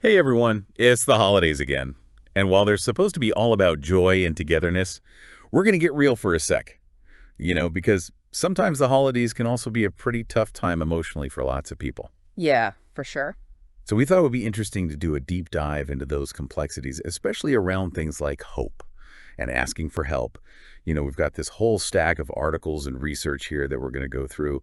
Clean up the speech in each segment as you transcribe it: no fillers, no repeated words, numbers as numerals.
Hey everyone, it's the holidays again. And while they're supposed to be all about joy and togetherness, we're going to get real for a sec. Because sometimes the holidays can also be a pretty tough time emotionally for lots of people. Yeah, for sure. So we thought it would be interesting to do a deep dive into those complexities, especially around things like hope and asking for help. We've got this whole stack of articles and research here that we're going to go through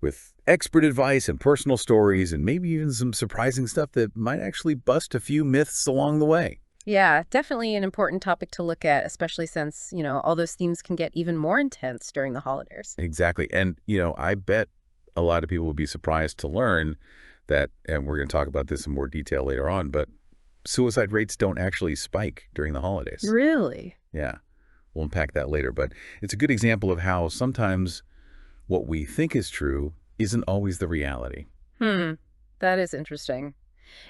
with expert advice and personal stories and maybe even some surprising stuff that might actually bust a few myths along the way. Yeah, definitely an important topic to look at, especially since, all those themes can get even more intense during the holidays. Exactly. And, I bet a lot of people will be surprised to learn that, and we're going to talk about this in more detail later on, but suicide rates don't actually spike during the holidays. Really? Yeah, we'll unpack that later. But it's a good example of how sometimes what we think is true isn't always the reality. That is interesting.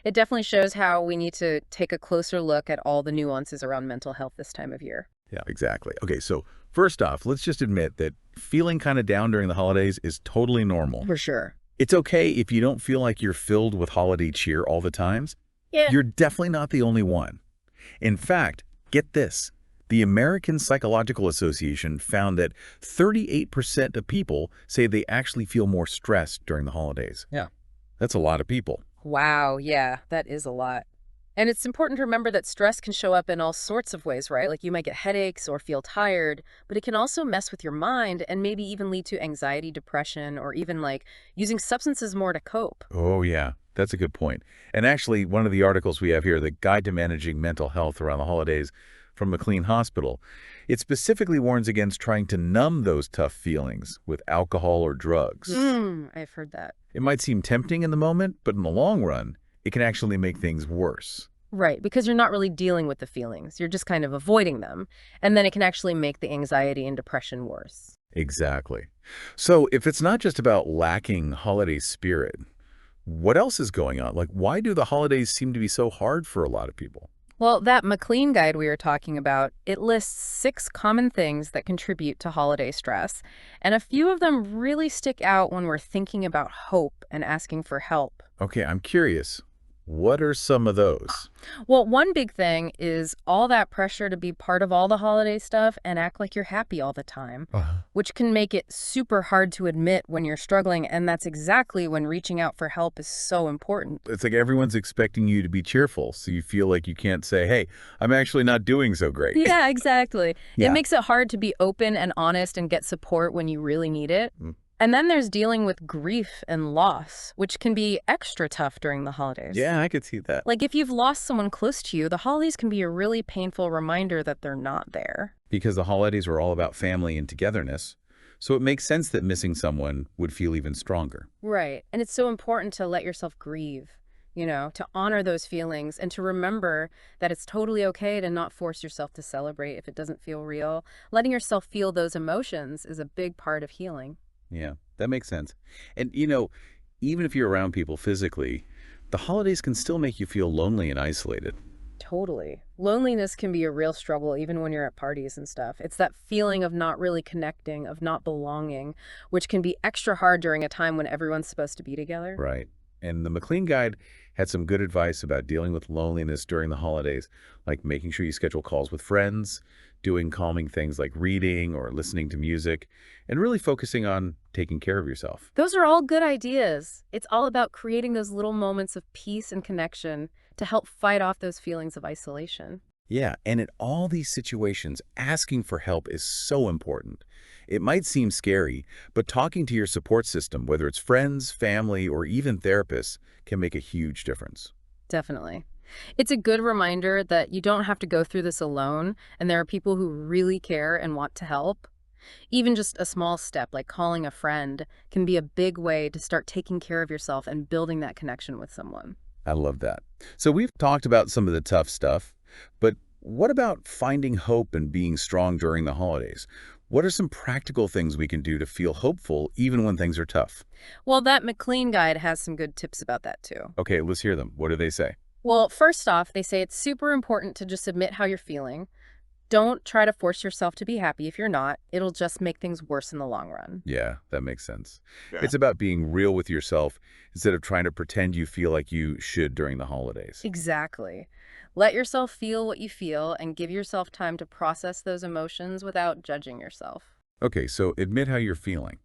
It definitely shows how we need to take a closer look at all the nuances around mental health this time of year. Yeah, exactly. Okay, so first off, let's just admit that feeling kind of down during the holidays is totally normal. For sure. It's okay if you don't feel like you're filled with holiday cheer all the times. Yeah. You're definitely not the only one. In fact, get this. The American Psychological Association found that 38% of people say they actually feel more stressed during the holidays. Yeah. That's a lot of people. Wow, yeah, that is a lot. And it's important to remember that stress can show up in all sorts of ways, right? Like you might get headaches or feel tired, but it can also mess with your mind and maybe even lead to anxiety, depression, or even like using substances more to cope. Oh, yeah. That's a good point. And actually, one of the articles we have here, The Guide to Managing Mental Health Around the Holidays from McLean Hospital, it specifically warns against trying to numb those tough feelings with alcohol or drugs. I've heard that. It might seem tempting in the moment, but in the long run, it can actually make things worse. Right, because you're not really dealing with the feelings. You're just kind of avoiding them. And then it can actually make the anxiety and depression worse. Exactly. So if it's not just about lacking holiday spirit, what else is going on? Like, why do the holidays seem to be so hard for a lot of people? Well, that McLean guide we were talking about, it lists 6 common things that contribute to holiday stress. And a few of them really stick out when we're thinking about hope and asking for help. Okay, I'm curious. What are some of those? Well, one big thing is all that pressure to be part of all the holiday stuff and act like you're happy all the time, which can make it super hard to admit when you're struggling. And that's exactly when reaching out for help is so important. It's like everyone's expecting you to be cheerful, so you feel like you can't say, hey, I'm actually not doing so great. Yeah, exactly. It Yeah. makes it hard to be open and honest and get support when you really need it. Mm. And then there's dealing with grief and loss, which can be extra tough during the holidays. Yeah, I could see that. Like if you've lost someone close to you, the holidays can be a really painful reminder that they're not there. Because the holidays are all about family and togetherness, so it makes sense that missing someone would feel even stronger. Right. And it's so important to let yourself grieve, to honor those feelings and to remember that it's totally okay to not force yourself to celebrate if it doesn't feel real. Letting yourself feel those emotions is a big part of healing. Yeah, that makes sense. And, even if you're around people physically, the holidays can still make you feel lonely and isolated. Totally. Loneliness can be a real struggle even when you're at parties and stuff. It's that feeling of not really connecting, of not belonging, which can be extra hard during a time when everyone's supposed to be together. Right. And the McLean Guide had some good advice about dealing with loneliness during the holidays, like making sure you schedule calls with friends, doing calming things like reading or listening to music, and really focusing on taking care of yourself. Those are all good ideas. It's all about creating those little moments of peace and connection to help fight off those feelings of isolation. Yeah, and in all these situations, asking for help is so important. It might seem scary, but talking to your support system, whether it's friends, family, or even therapists, can make a huge difference. Definitely. It's a good reminder that you don't have to go through this alone, and there are people who really care and want to help. Even just a small step like calling a friend can be a big way to start taking care of yourself and building that connection with someone. I love that. So we've talked about some of the tough stuff, but what about finding hope and being strong during the holidays? What are some practical things we can do to feel hopeful even when things are tough? Well, that McLean guide has some good tips about that too. Okay, let's hear them. What do they say? Well, first off, they say it's super important to just admit how you're feeling. Don't try to force yourself to be happy if you're not. It'll just make things worse in the long run. Yeah, that makes sense. Yeah. It's about being real with yourself instead of trying to pretend you feel like you should during the holidays. Exactly. Let yourself feel what you feel and give yourself time to process those emotions without judging yourself. Okay, so admit how you're feeling.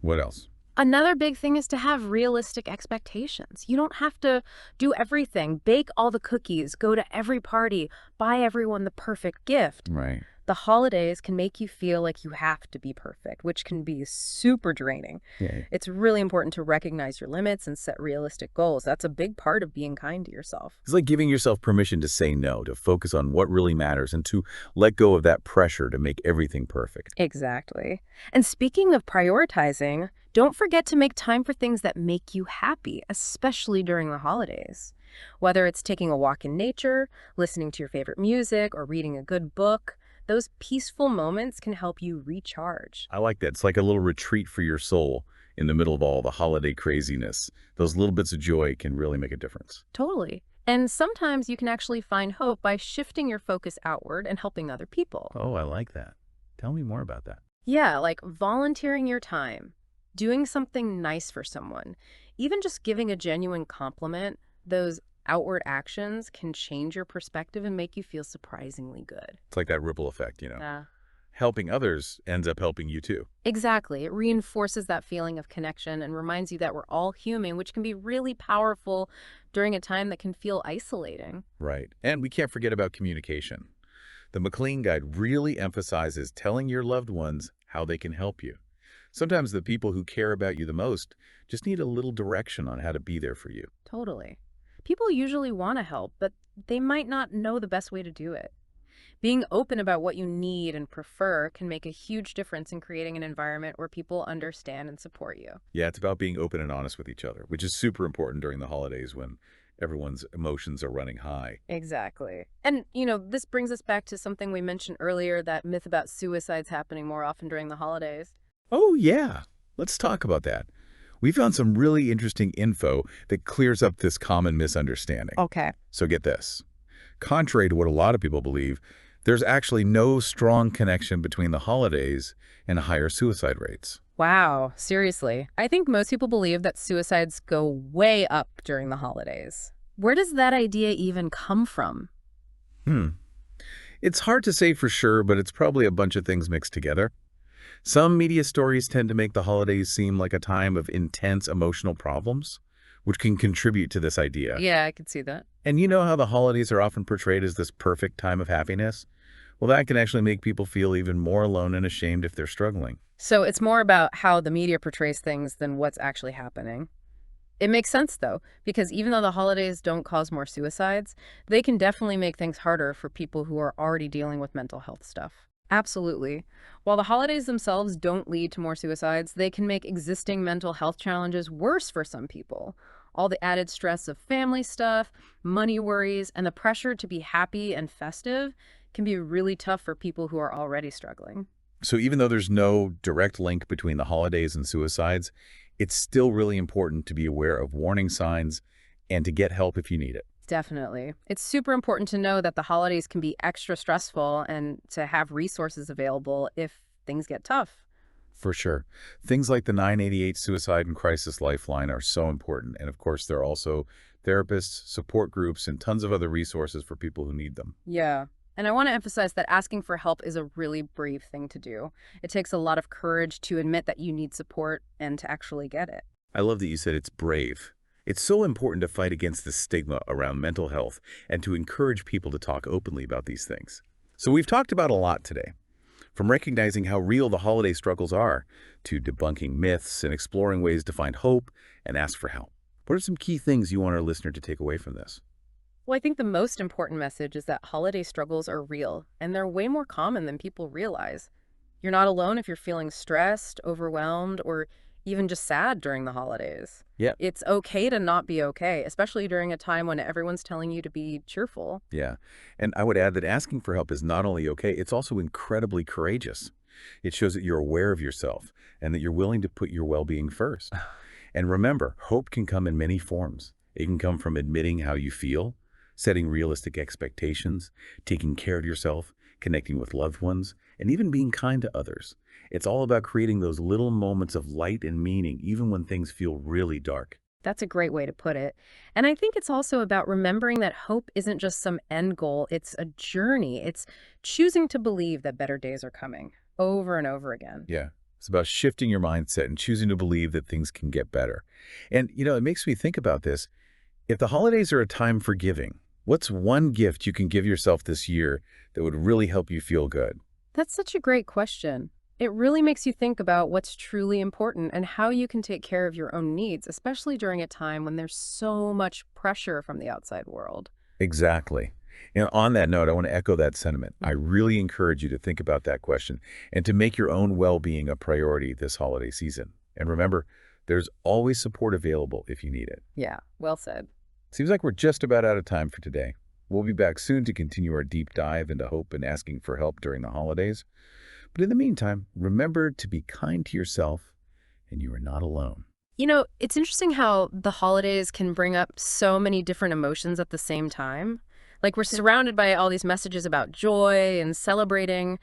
What else? Another big thing is to have realistic expectations. You don't have to do everything, bake all the cookies, go to every party, buy everyone the perfect gift. Right. The holidays can make you feel like you have to be perfect, which can be super draining. Yeah. It's really important to recognize your limits and set realistic goals. That's a big part of being kind to yourself. It's like giving yourself permission to say no, to focus on what really matters, and to let go of that pressure to make everything perfect. Exactly. And speaking of prioritizing, don't forget to make time for things that make you happy, especially during the holidays. Whether it's taking a walk in nature, listening to your favorite music, or reading a good book, those peaceful moments can help you recharge. I like that. It's like a little retreat for your soul in the middle of all the holiday craziness. Those little bits of joy can really make a difference. Totally. And sometimes you can actually find hope by shifting your focus outward and helping other people. Oh, I like that. Tell me more about that. Yeah, like volunteering your time, doing something nice for someone, even just giving a genuine compliment, those outward actions can change your perspective and make you feel surprisingly good. It's like that ripple effect, Yeah. Helping others ends up helping you too. Exactly. It reinforces that feeling of connection and reminds you that we're all human, which can be really powerful during a time that can feel isolating. Right. And we can't forget about communication. The McLean Guide really emphasizes telling your loved ones how they can help you. Sometimes the people who care about you the most just need a little direction on how to be there for you. Totally. People usually want to help, but they might not know the best way to do it. Being open about what you need and prefer can make a huge difference in creating an environment where people understand and support you. Yeah, it's about being open and honest with each other, which is super important during the holidays when everyone's emotions are running high. Exactly. And, this brings us back to something we mentioned earlier, that myth about suicides happening more often during the holidays. Oh, yeah. Let's talk about that. We found some really interesting info that clears up this common misunderstanding. Okay. So get this. Contrary to what a lot of people believe, there's actually no strong connection between the holidays and higher suicide rates. Wow, seriously. I think most people believe that suicides go way up during the holidays. Where does that idea even come from? Hmm. It's hard to say for sure, but it's probably a bunch of things mixed together. Some media stories tend to make the holidays seem like a time of intense emotional problems, which can contribute to this idea. Yeah, I could see that. And you know how the holidays are often portrayed as this perfect time of happiness? Well, that can actually make people feel even more alone and ashamed if they're struggling. So it's more about how the media portrays things than what's actually happening. It makes sense, though, because even though the holidays don't cause more suicides, they can definitely make things harder for people who are already dealing with mental health stuff. Absolutely. While the holidays themselves don't lead to more suicides, they can make existing mental health challenges worse for some people. All the added stress of family stuff, money worries, and the pressure to be happy and festive can be really tough for people who are already struggling. So even though there's no direct link between the holidays and suicides, it's still really important to be aware of warning signs and to get help if you need it. Definitely. It's super important to know that the holidays can be extra stressful and to have resources available if things get tough. For sure. Things like the 988 Suicide and Crisis Lifeline are so important. And of course, there are also therapists, support groups, and tons of other resources for people who need them. Yeah. And I want to emphasize that asking for help is a really brave thing to do. It takes a lot of courage to admit that you need support and to actually get it. I love that you said it's brave. It's so important to fight against the stigma around mental health and to encourage people to talk openly about these things. So we've talked about a lot today, from recognizing how real the holiday struggles are to debunking myths and exploring ways to find hope and ask for help. What are some key things you want our listener to take away from this? Well, I think the most important message is that holiday struggles are real, and they're way more common than people realize. You're not alone if you're feeling stressed, overwhelmed, or even just sad during the holidays. Yeah. It's okay to not be okay, especially during a time when everyone's telling you to be cheerful. Yeah. And I would add that asking for help is not only okay, it's also incredibly courageous. It shows that you're aware of yourself and that you're willing to put your well-being first. And remember, hope can come in many forms. It can come from admitting how you feel, setting realistic expectations, taking care of yourself, connecting with loved ones, and even being kind to others. It's all about creating those little moments of light and meaning, even when things feel really dark. That's a great way to put it. And I think it's also about remembering that hope isn't just some end goal, it's a journey. It's choosing to believe that better days are coming over and over again. Yeah. It's about shifting your mindset and choosing to believe that things can get better. And, it makes me think about this. If the holidays are a time for giving, what's one gift you can give yourself this year that would really help you feel good? That's such a great question. It really makes you think about what's truly important and how you can take care of your own needs, especially during a time when there's so much pressure from the outside world. Exactly. And on that note, I want to echo that sentiment. I really encourage you to think about that question and to make your own well-being a priority this holiday season. And remember, there's always support available if you need it. Yeah, well said. Seems like we're just about out of time for today. We'll be back soon to continue our deep dive into hope and asking for help during the holidays. But in the meantime, remember to be kind to yourself, and you are not alone. It's interesting how the holidays can bring up so many different emotions at the same time. Like we're surrounded by all these messages about joy and celebrating,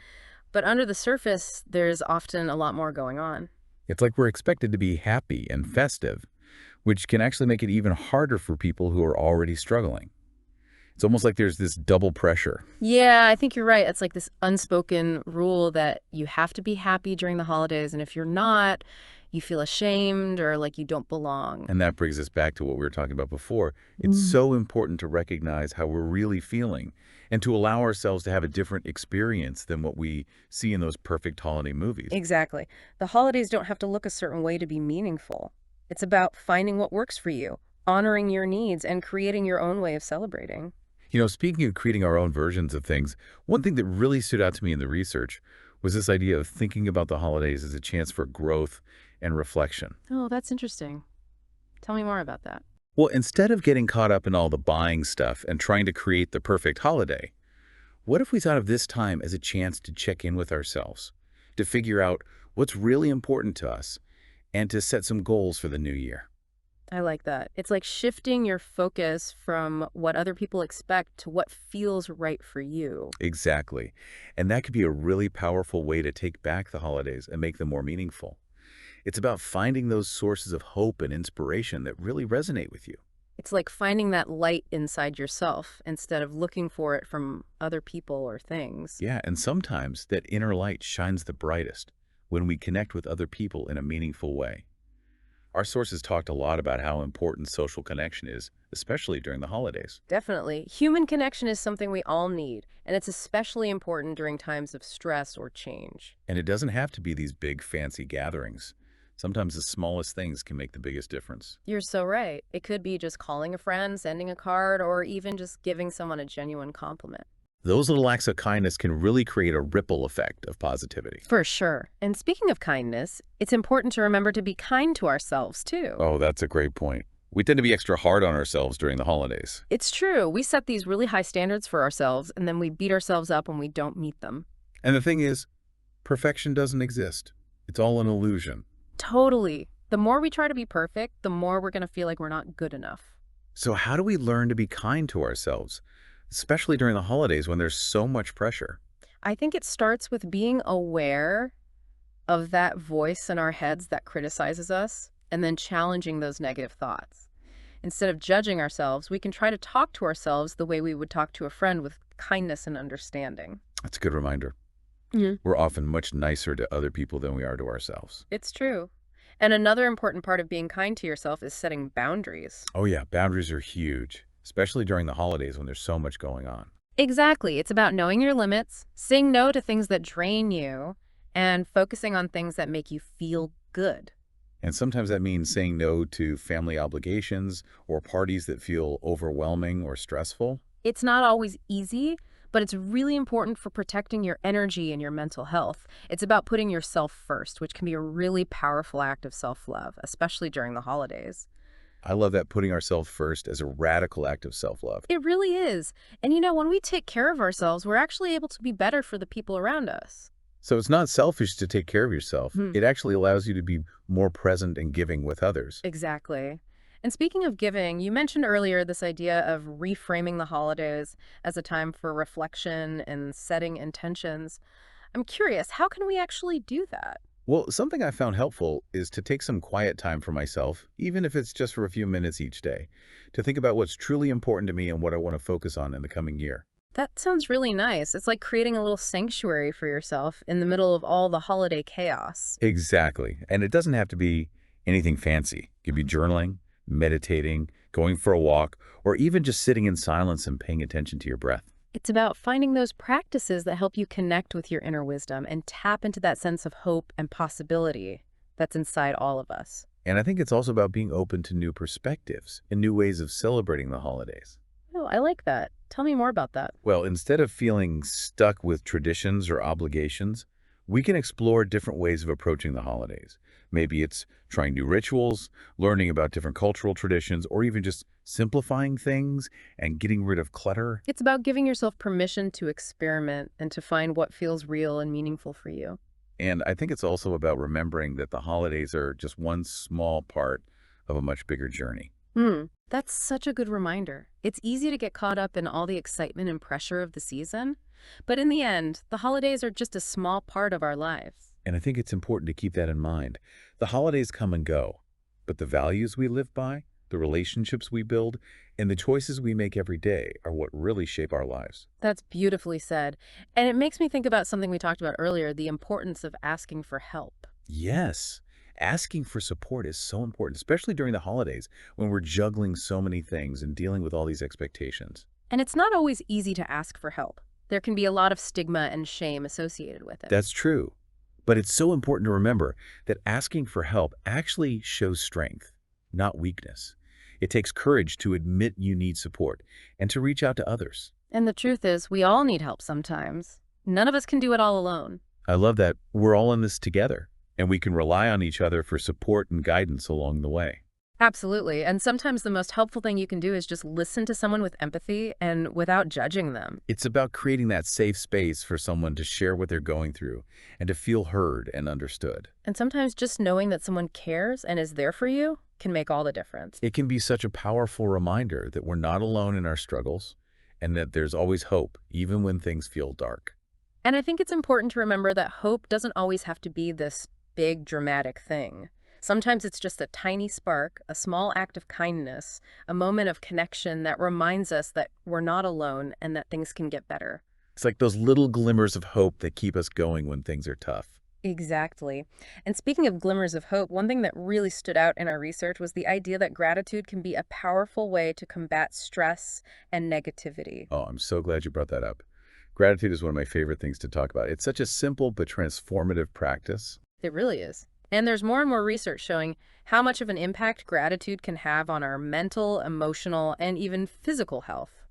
but under the surface, there's often a lot more going on. It's like we're expected to be happy and festive, which can actually make it even harder for people who are already struggling. It's almost like there's this double pressure. Yeah, I think you're right. It's like this unspoken rule that you have to be happy during the holidays, and if you're not, you feel ashamed or like you don't belong. And that brings us back to what we were talking about before. It's so important to recognize how we're really feeling and to allow ourselves to have a different experience than what we see in those perfect holiday movies. Exactly. The holidays don't have to look a certain way to be meaningful. It's about finding what works for you, honoring your needs, and creating your own way of celebrating. Speaking of creating our own versions of things, one thing that really stood out to me in the research was this idea of thinking about the holidays as a chance for growth and reflection. Oh, that's interesting. Tell me more about that. Well, instead of getting caught up in all the buying stuff and trying to create the perfect holiday, what if we thought of this time as a chance to check in with ourselves, to figure out what's really important to us, and to set some goals for the new year? I like that. It's like shifting your focus from what other people expect to what feels right for you. Exactly. And that could be a really powerful way to take back the holidays and make them more meaningful. It's about finding those sources of hope and inspiration that really resonate with you. It's like finding that light inside yourself instead of looking for it from other people or things. Yeah, and sometimes that inner light shines the brightest when we connect with other people in a meaningful way. Our sources talked a lot about how important social connection is, especially during the holidays. Definitely. Human connection is something we all need, and it's especially important during times of stress or change. And it doesn't have to be these big, fancy gatherings. Sometimes the smallest things can make the biggest difference. You're so right. It could be just calling a friend, sending a card, or even just giving someone a genuine compliment. Those little acts of kindness can really create a ripple effect of positivity. For sure. And speaking of kindness, it's important to remember to be kind to ourselves, too. Oh, that's a great point. We tend to be extra hard on ourselves during the holidays. It's true. We set these really high standards for ourselves, and then we beat ourselves up when we don't meet them. And the thing is, perfection doesn't exist. It's all an illusion. Totally. The more we try to be perfect, the more we're going to feel like we're not good enough. So how do we learn to be kind to ourselves, especially during the holidays when there's so much pressure? I think it starts with being aware of that voice in our heads that criticizes us and then challenging those negative thoughts. Instead of judging ourselves, we can try to talk to ourselves the way we would talk to a friend with kindness and understanding. That's a good reminder. Yeah. We're often much nicer to other people than we are to ourselves. It's true. And another important part of being kind to yourself is setting boundaries. Oh yeah, boundaries are huge, especially during the holidays when there's so much going on. Exactly. It's about knowing your limits, saying no to things that drain you, and focusing on things that make you feel good. And sometimes that means saying no to family obligations or parties that feel overwhelming or stressful. It's not always easy, but it's really important for protecting your energy and your mental health. It's about putting yourself first, which can be a really powerful act of self-love, especially during the holidays. I love that, putting ourselves first as a radical act of self-love. It really is. And when we take care of ourselves, we're actually able to be better for the people around us. So it's not selfish to take care of yourself. Hmm. It actually allows you to be more present and giving with others. Exactly. And speaking of giving, you mentioned earlier this idea of reframing the holidays as a time for reflection and setting intentions. I'm curious, how can we actually do that? Well, something I found helpful is to take some quiet time for myself, even if it's just for a few minutes each day, to think about what's truly important to me and what I want to focus on in the coming year. That sounds really nice. It's like creating a little sanctuary for yourself in the middle of all the holiday chaos. Exactly. And it doesn't have to be anything fancy. It could be journaling, meditating, going for a walk, or even just sitting in silence and paying attention to your breath. It's about finding those practices that help you connect with your inner wisdom and tap into that sense of hope and possibility that's inside all of us. And I think it's also about being open to new perspectives and new ways of celebrating the holidays. Oh, I like that. Tell me more about that. Well, instead of feeling stuck with traditions or obligations, we can explore different ways of approaching the holidays. Maybe it's trying new rituals, learning about different cultural traditions, or even just simplifying things and getting rid of clutter. It's about giving yourself permission to experiment and to find what feels real and meaningful for you. And I think it's also about remembering that the holidays are just one small part of a much bigger journey. That's such a good reminder. It's easy to get caught up in all the excitement and pressure of the season, but in the end, the holidays are just a small part of our lives. And I think it's important to keep that in mind. The holidays come and go, but the values we live by, the relationships we build, and the choices we make every day are what really shape our lives. That's beautifully said. And it makes me think about something we talked about earlier, the importance of asking for help. Yes, asking for support is so important, especially during the holidays when we're juggling so many things and dealing with all these expectations. And it's not always easy to ask for help. There can be a lot of stigma and shame associated with it. That's true. But it's so important to remember that asking for help actually shows strength, not weakness. It takes courage to admit you need support and to reach out to others. And the truth is, we all need help sometimes. None of us can do it all alone. I love that we're all in this together and we can rely on each other for support and guidance along the way. Absolutely. And sometimes the most helpful thing you can do is just listen to someone with empathy and without judging them. It's about creating that safe space for someone to share what they're going through and to feel heard and understood. And sometimes just knowing that someone cares and is there for you can make all the difference. It can be such a powerful reminder that we're not alone in our struggles and that there's always hope, even when things feel dark. And I think it's important to remember that hope doesn't always have to be this big, dramatic thing. Sometimes it's just a tiny spark, a small act of kindness, a moment of connection that reminds us that we're not alone and that things can get better. It's like those little glimmers of hope that keep us going when things are tough. Exactly. And speaking of glimmers of hope, one thing that really stood out in our research was the idea that gratitude can be a powerful way to combat stress and negativity. Oh, I'm so glad you brought that up. Gratitude is one of my favorite things to talk about. It's such a simple but transformative practice. It really is. And there's more and more research showing how much of an impact gratitude can have on our mental, emotional, and even physical health.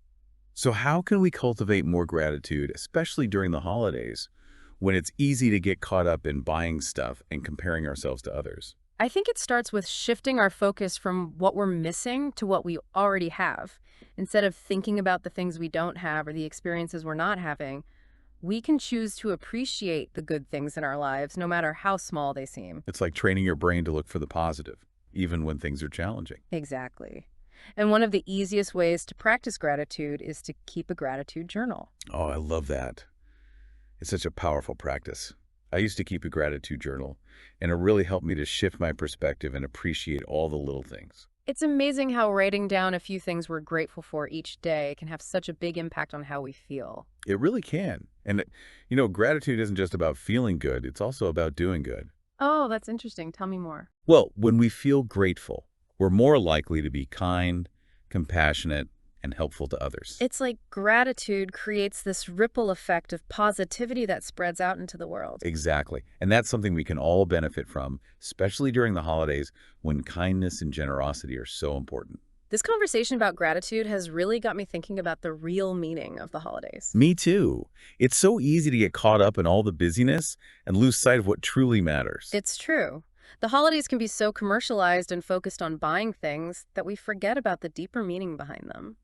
So how can we cultivate more gratitude, especially during the holidays, when it's easy to get caught up in buying stuff and comparing ourselves to others? I think it starts with shifting our focus from what we're missing to what we already have. Instead of thinking about the things we don't have or the experiences we're not having, we can choose to appreciate the good things in our lives, no matter how small they seem. It's like training your brain to look for the positive, even when things are challenging. Exactly. And one of the easiest ways to practice gratitude is to keep a gratitude journal. Oh, I love that. It's such a powerful practice. I used to keep a gratitude journal, and it really helped me to shift my perspective and appreciate all the little things. It's amazing how writing down a few things we're grateful for each day can have such a big impact on how we feel. It really can. And, gratitude isn't just about feeling good. It's also about doing good. Oh, that's interesting. Tell me more. Well, when we feel grateful, we're more likely to be kind, compassionate, and helpful to others. It's like gratitude creates this ripple effect of positivity that spreads out into the world. Exactly. And that's something we can all benefit from, especially during the holidays when kindness and generosity are so important. This conversation about gratitude has really got me thinking about the real meaning of the holidays. Me too. It's so easy to get caught up in all the busyness and lose sight of what truly matters. It's true. The holidays can be so commercialized and focused on buying things that we forget about the deeper meaning behind them.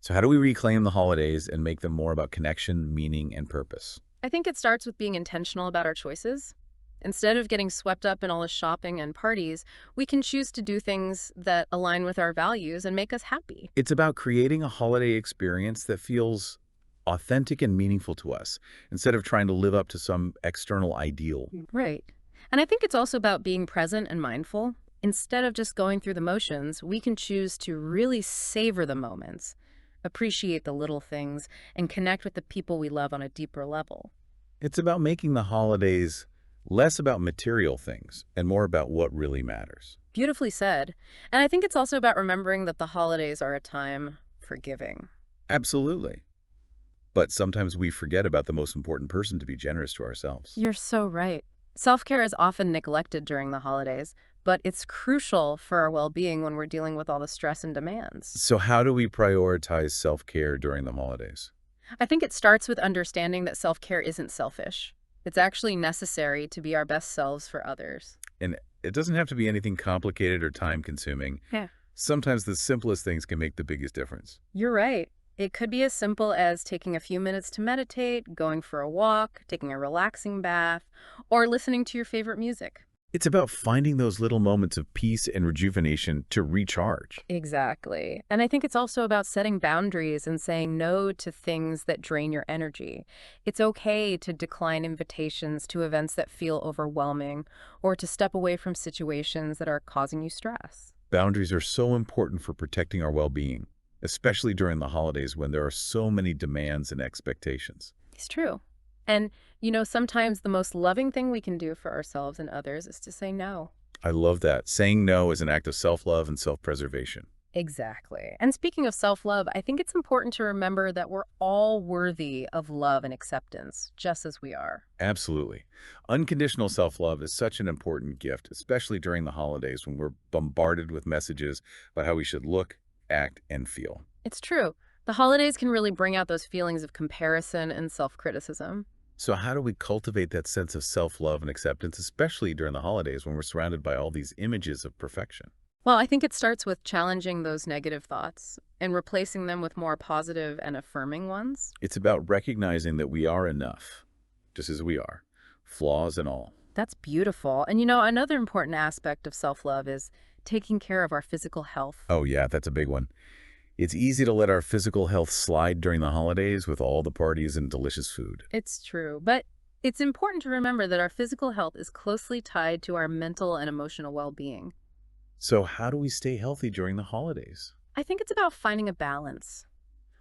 So how do we reclaim the holidays and make them more about connection, meaning, and purpose? I think it starts with being intentional about our choices. Instead of getting swept up in all the shopping and parties, we can choose to do things that align with our values and make us happy. It's about creating a holiday experience that feels authentic and meaningful to us, instead of trying to live up to some external ideal. Right. And I think it's also about being present and mindful. Instead of just going through the motions, we can choose to really savor the moments, appreciate the little things, and connect with the people we love on a deeper level. It's about making the holidays less about material things and more about what really matters. Beautifully said. And I think it's also about remembering that the holidays are a time for giving. Absolutely. But sometimes we forget about the most important person: to be generous to ourselves. You're so right. Self-care is often neglected during the holidays, but it's crucial for our well-being when we're dealing with all the stress and demands. So how do we prioritize self-care during the holidays? I think it starts with understanding that self-care isn't selfish. It's actually necessary to be our best selves for others. And it doesn't have to be anything complicated or time-consuming. Yeah. Sometimes the simplest things can make the biggest difference. You're right. It could be as simple as taking a few minutes to meditate, going for a walk, taking a relaxing bath, or listening to your favorite music. It's about finding those little moments of peace and rejuvenation to recharge. Exactly. And I think it's also about setting boundaries and saying no to things that drain your energy. It's okay to decline invitations to events that feel overwhelming or to step away from situations that are causing you stress. Boundaries are so important for protecting our well-being, especially during the holidays when there are so many demands and expectations. It's true. And, sometimes the most loving thing we can do for ourselves and others is to say no. I love that. Saying no is an act of self-love and self-preservation. Exactly. And speaking of self-love, I think it's important to remember that we're all worthy of love and acceptance, just as we are. Absolutely. Unconditional self-love is such an important gift, especially during the holidays when we're bombarded with messages about how we should look, act, and feel. It's true. The holidays can really bring out those feelings of comparison and self-criticism. So how do we cultivate that sense of self-love and acceptance, especially during the holidays when we're surrounded by all these images of perfection? Well, I think it starts with challenging those negative thoughts and replacing them with more positive and affirming ones. It's about recognizing that we are enough, just as we are, flaws and all. That's beautiful. And another important aspect of self-love is taking care of our physical health. Oh yeah, that's a big one. It's easy to let our physical health slide during the holidays with all the parties and delicious food. It's true, but it's important to remember that our physical health is closely tied to our mental and emotional well-being. So how do we stay healthy during the holidays? I think it's about finding a balance.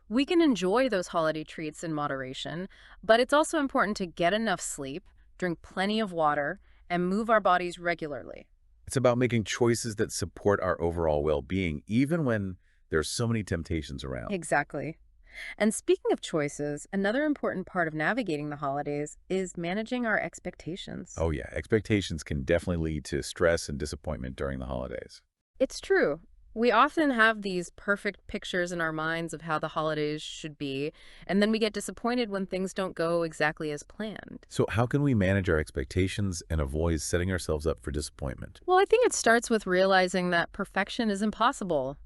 We can enjoy those holiday treats in moderation, but it's also important to get enough sleep, drink plenty of water, and move our bodies regularly. It's about making choices that support our overall well-being, even when there's so many temptations around. Exactly. And speaking of choices, another important part of navigating the holidays is managing our expectations. Oh yeah, expectations can definitely lead to stress and disappointment during the holidays. It's true. We often have these perfect pictures in our minds of how the holidays should be, and then we get disappointed when things don't go exactly as planned. So how can we manage our expectations and avoid setting ourselves up for disappointment? Well, I think it starts with realizing that perfection is impossible.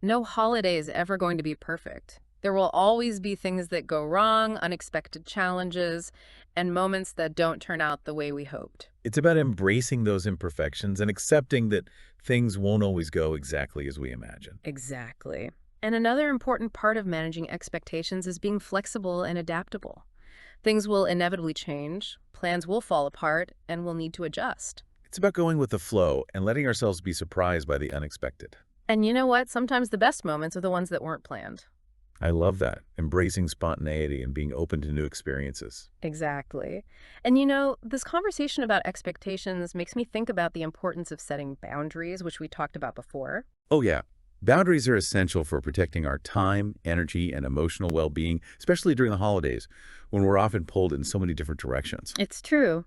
No holiday is ever going to be perfect. There will always be things that go wrong, unexpected challenges, and moments that don't turn out the way we hoped. It's about embracing those imperfections and accepting that things won't always go exactly as we imagine. Exactly. And another important part of managing expectations is being flexible and adaptable. Things will inevitably change, plans will fall apart, and we'll need to adjust. It's about going with the flow and letting ourselves be surprised by the unexpected. And you know what? Sometimes the best moments are the ones that weren't planned. I love that. Embracing spontaneity and being open to new experiences. Exactly. And this conversation about expectations makes me think about the importance of setting boundaries, which we talked about before. Oh yeah. Boundaries are essential for protecting our time, energy, and emotional well-being, especially during the holidays, when we're often pulled in so many different directions. It's true.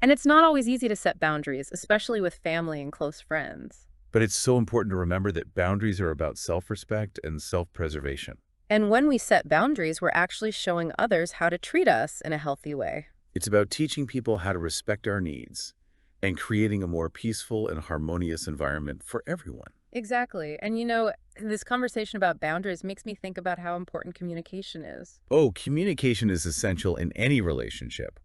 And it's not always easy to set boundaries, especially with family and close friends. But it's so important to remember that boundaries are about self-respect and self-preservation. And when we set boundaries, we're actually showing others how to treat us in a healthy way. It's about teaching people how to respect our needs and creating a more peaceful and harmonious environment for everyone. Exactly. And this conversation about boundaries makes me think about how important communication is. Oh, communication is essential in any relationship.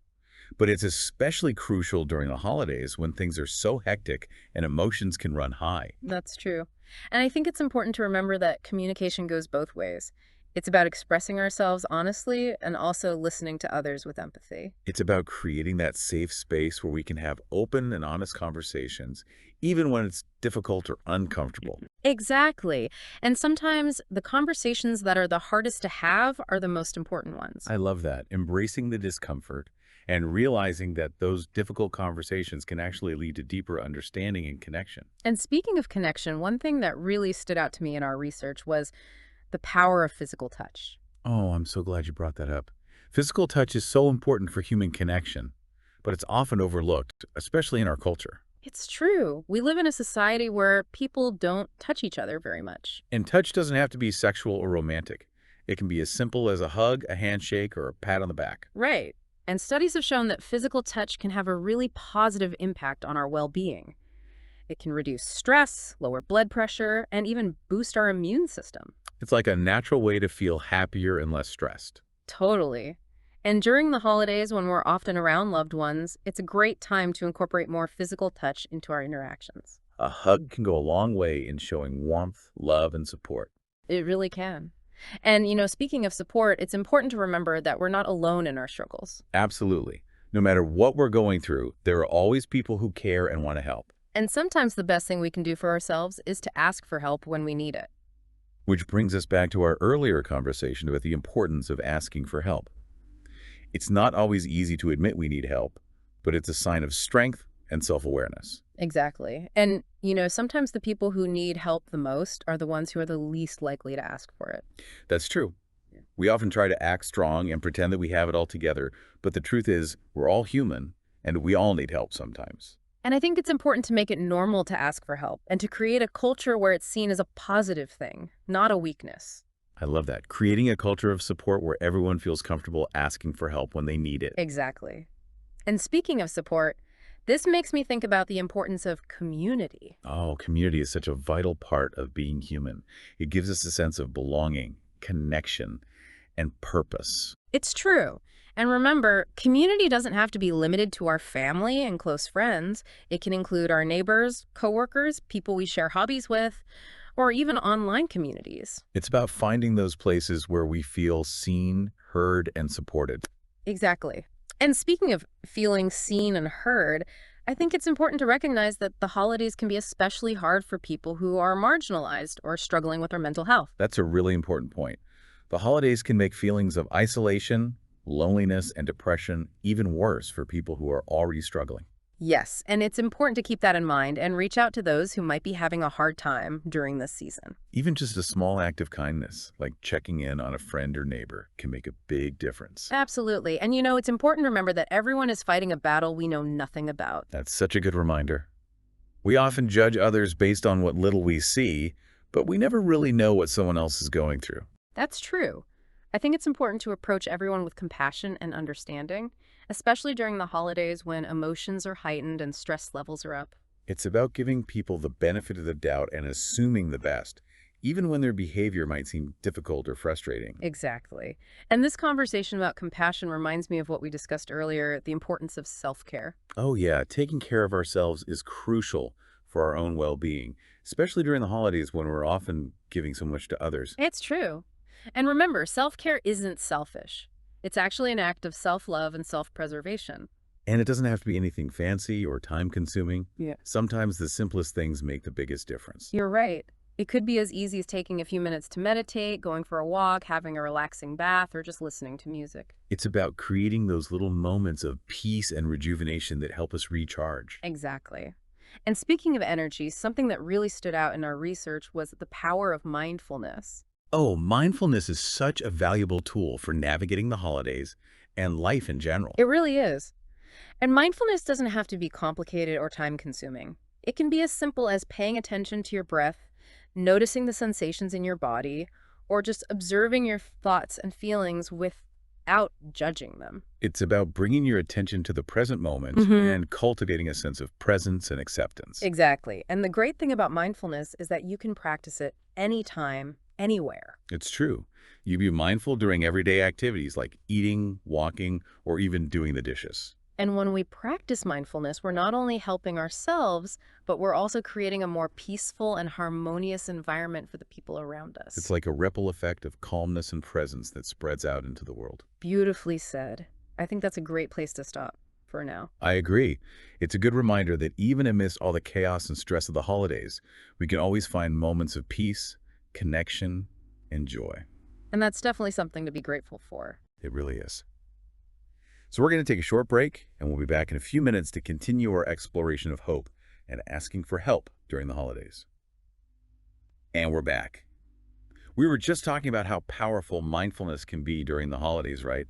But it's especially crucial during the holidays when things are so hectic and emotions can run high. That's true. And I think it's important to remember that communication goes both ways. It's about expressing ourselves honestly and also listening to others with empathy. It's about creating that safe space where we can have open and honest conversations, even when it's difficult or uncomfortable. Exactly. And sometimes the conversations that are the hardest to have are the most important ones. I love that. Embracing the discomfort and realizing that those difficult conversations can actually lead to deeper understanding and connection. And speaking of connection, one thing that really stood out to me in our research was the power of physical touch. Oh, I'm so glad you brought that up. Physical touch is so important for human connection, but it's often overlooked, especially in our culture. It's true. We live in a society where people don't touch each other very much. And touch doesn't have to be sexual or romantic. It can be as simple as a hug, a handshake, or a pat on the back. Right. And studies have shown that physical touch can have a really positive impact on our well-being. It can reduce stress, lower blood pressure, and even boost our immune system. It's like a natural way to feel happier and less stressed. Totally. And during the holidays, when we're often around loved ones, it's a great time to incorporate more physical touch into our interactions. A hug can go a long way in showing warmth, love, and support. It really can. And, speaking of support, it's important to remember that we're not alone in our struggles. Absolutely. No matter what we're going through, there are always people who care and want to help. And sometimes the best thing we can do for ourselves is to ask for help when we need it. Which brings us back to our earlier conversation about the importance of asking for help. It's not always easy to admit we need help, but it's a sign of strength and self-awareness. Exactly. And, sometimes the people who need help the most are the ones who are the least likely to ask for it. That's true. We often try to act strong and pretend that we have it all together, but the truth is we're all human and we all need help sometimes. And I think it's important to make it normal to ask for help and to create a culture where it's seen as a positive thing, not a weakness. I love that. Creating a culture of support where everyone feels comfortable asking for help when they need it. Exactly. And speaking of support, this makes me think about the importance of community. Oh, community is such a vital part of being human. It gives us a sense of belonging, connection, and purpose. It's true. And remember, community doesn't have to be limited to our family and close friends. It can include our neighbors, coworkers, people we share hobbies with, or even online communities. It's about finding those places where we feel seen, heard, and supported. Exactly. And speaking of feeling seen and heard, I think it's important to recognize that the holidays can be especially hard for people who are marginalized or struggling with their mental health. That's a really important point. The holidays can make feelings of isolation, loneliness, and depression even worse for people who are already struggling. Yes, and it's important to keep that in mind and reach out to those who might be having a hard time during this season. Even just a small act of kindness, like checking in on a friend or neighbor, can make a big difference. Absolutely. And it's important to remember that everyone is fighting a battle we know nothing about. That's such a good reminder. We often judge others based on what little we see, but we never really know what someone else is going through. That's true. I think it's important to approach everyone with compassion and understanding, especially during the holidays when emotions are heightened and stress levels are up. It's about giving people the benefit of the doubt and assuming the best, even when their behavior might seem difficult or frustrating. Exactly. And this conversation about compassion reminds me of what we discussed earlier, the importance of self-care. Oh yeah, taking care of ourselves is crucial for our own well-being, especially during the holidays when we're often giving so much to others. It's true. And remember, self-care isn't selfish. It's actually an act of self-love and self-preservation. And it doesn't have to be anything fancy or time-consuming. Yeah. Sometimes the simplest things make the biggest difference. You're right. It could be as easy as taking a few minutes to meditate, going for a walk, having a relaxing bath, or just listening to music. It's about creating those little moments of peace and rejuvenation that help us recharge. Exactly. And speaking of energy, something that really stood out in our research was the power of mindfulness. Oh, mindfulness is such a valuable tool for navigating the holidays and life in general. It really is. And mindfulness doesn't have to be complicated or time-consuming. It can be as simple as paying attention to your breath, noticing the sensations in your body, or just observing your thoughts and feelings without judging them. It's about bringing your attention to the present moment and cultivating a sense of presence and acceptance. Exactly. And the great thing about mindfulness is that you can practice it anytime, anywhere. It's true. You be mindful during everyday activities like eating, walking, or even doing the dishes. And when we practice mindfulness, we're not only helping ourselves, but we're also creating a more peaceful and harmonious environment for the people around It's us. like a ripple effect of calmness and presence that spreads out into the world. Beautifully said. I think that's a great place to stop for now. I agree. It's a good reminder that even amidst all the chaos and stress of the holidays, we can always find moments of peace, connection, and joy. And that's definitely something to be grateful for. It really is. So we're going to take a short break, and we'll be back in a few minutes to continue our exploration of hope and asking for help during the holidays. And we're back. We were just talking about how powerful mindfulness can be during the holidays, right?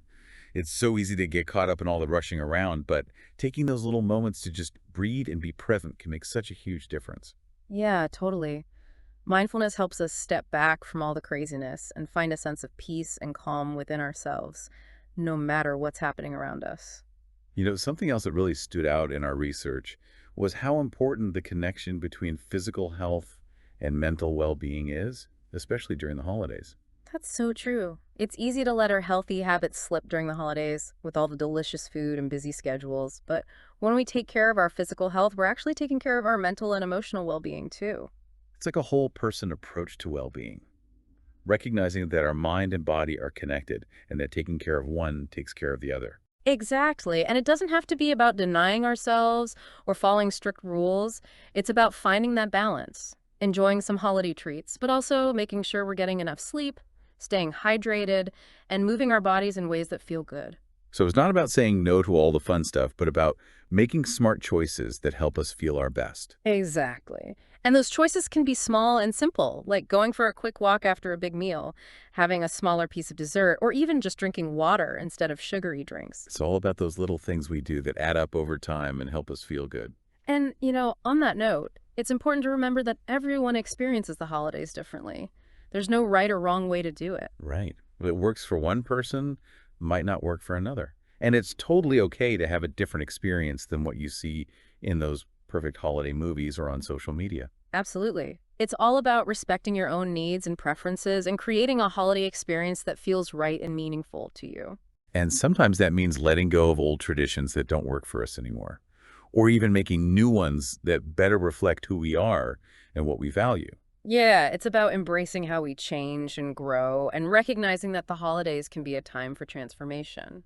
It's so easy to get caught up in all the rushing around, but taking those little moments to just breathe and be present can make such a huge difference. Yeah, totally. Mindfulness helps us step back from all the craziness and find a sense of peace and calm within ourselves, no matter what's happening around us. Something else that really stood out in our research was how important the connection between physical health and mental well-being is, especially during the holidays. That's so true. It's easy to let our healthy habits slip during the holidays with all the delicious food and busy schedules, but when we take care of our physical health, we're actually taking care of our mental and emotional well-being too. It's like a whole person approach to well-being, recognizing that our mind and body are connected and that taking care of one takes care of the other. Exactly. And it doesn't have to be about denying ourselves or following strict rules. It's about finding that balance, enjoying some holiday treats, but also making sure we're getting enough sleep, staying hydrated, and moving our bodies in ways that feel good. So it's not about saying no to all the fun stuff, but about making smart choices that help us feel our best. Exactly. And those choices can be small and simple, like going for a quick walk after a big meal, having a smaller piece of dessert, or even just drinking water instead of sugary drinks. It's all about those little things we do that add up over time and help us feel good. And, on that note, it's important to remember that everyone experiences the holidays differently. There's no right or wrong way to do it. Right. What works for one person might not work for another. And it's totally okay to have a different experience than what you see in those perfect holiday movies or on social media. Absolutely. It's all about respecting your own needs and preferences and creating a holiday experience that feels right and meaningful to you. And sometimes that means letting go of old traditions that don't work for us anymore, or even making new ones that better reflect who we are and what we value. Yeah, it's about embracing how we change and grow and recognizing that the holidays can be a time for transformation.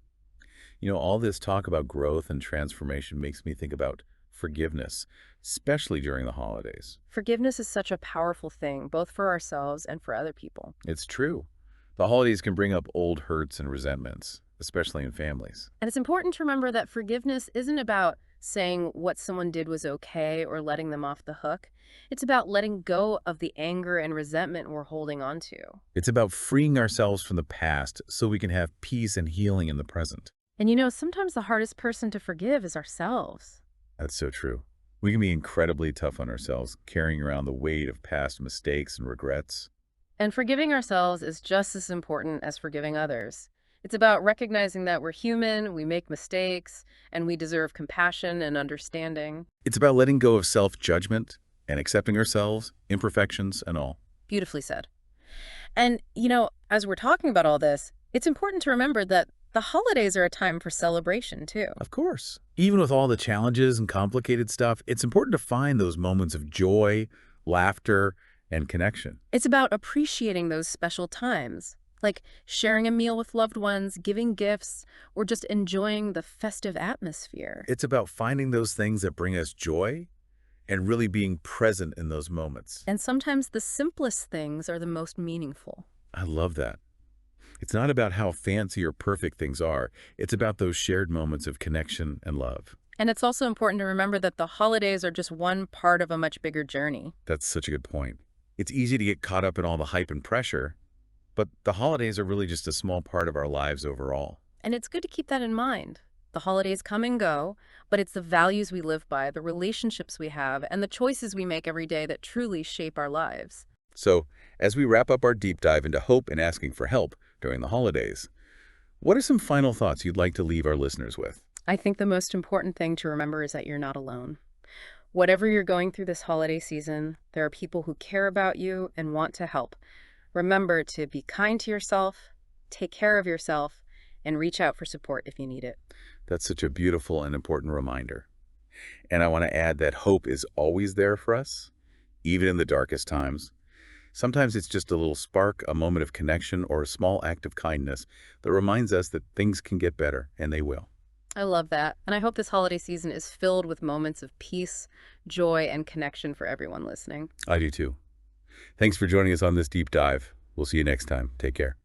All this talk about growth and transformation makes me think about forgiveness, especially during the holidays. Forgiveness is such a powerful thing, both for ourselves and for other people. It's true. The holidays can bring up old hurts and resentments, especially in families. And it's important to remember that forgiveness isn't about saying what someone did was okay or letting them off the hook. It's about letting go of the anger and resentment we're holding on to. It's about freeing ourselves from the past so we can have peace and healing in the present. And sometimes the hardest person to forgive is ourselves. That's so true. We can be incredibly tough on ourselves, carrying around the weight of past mistakes and regrets. And forgiving ourselves is just as important as forgiving others. It's about recognizing that we're human, we make mistakes, and we deserve compassion and understanding. It's about letting go of self-judgment and accepting ourselves, imperfections and all. Beautifully said. And, as we're talking about all this, it's important to remember that the holidays are a time for celebration, too. Of course. Even with all the challenges and complicated stuff, it's important to find those moments of joy, laughter, and connection. It's about appreciating those special times, like sharing a meal with loved ones, giving gifts, or just enjoying the festive atmosphere. It's about finding those things that bring us joy and really being present in those moments. And sometimes the simplest things are the most meaningful. I love that. It's not about how fancy or perfect things are. It's about those shared moments of connection and love. And it's also important to remember that the holidays are just one part of a much bigger journey. That's such a good point. It's easy to get caught up in all the hype and pressure, but the holidays are really just a small part of our lives overall. And it's good to keep that in mind. The holidays come and go, but it's the values we live by, the relationships we have, and the choices we make every day that truly shape our lives. So, as we wrap up our deep dive into hope and asking for help during the holidays, what are some final thoughts you'd like to leave our listeners with? I think the most important thing to remember is that you're not alone. Whatever you're going through this holiday season, there are people who care about you and want to help. Remember to be kind to yourself, take care of yourself, and reach out for support if you need it. That's such a beautiful and important reminder. And I want to add that hope is always there for us, even in the darkest times. Sometimes it's just a little spark, a moment of connection, or a small act of kindness that reminds us that things can get better, and they will. I love that. And I hope this holiday season is filled with moments of peace, joy, and connection for everyone listening. I do too. Thanks for joining us on this deep dive. We'll see you next time. Take care.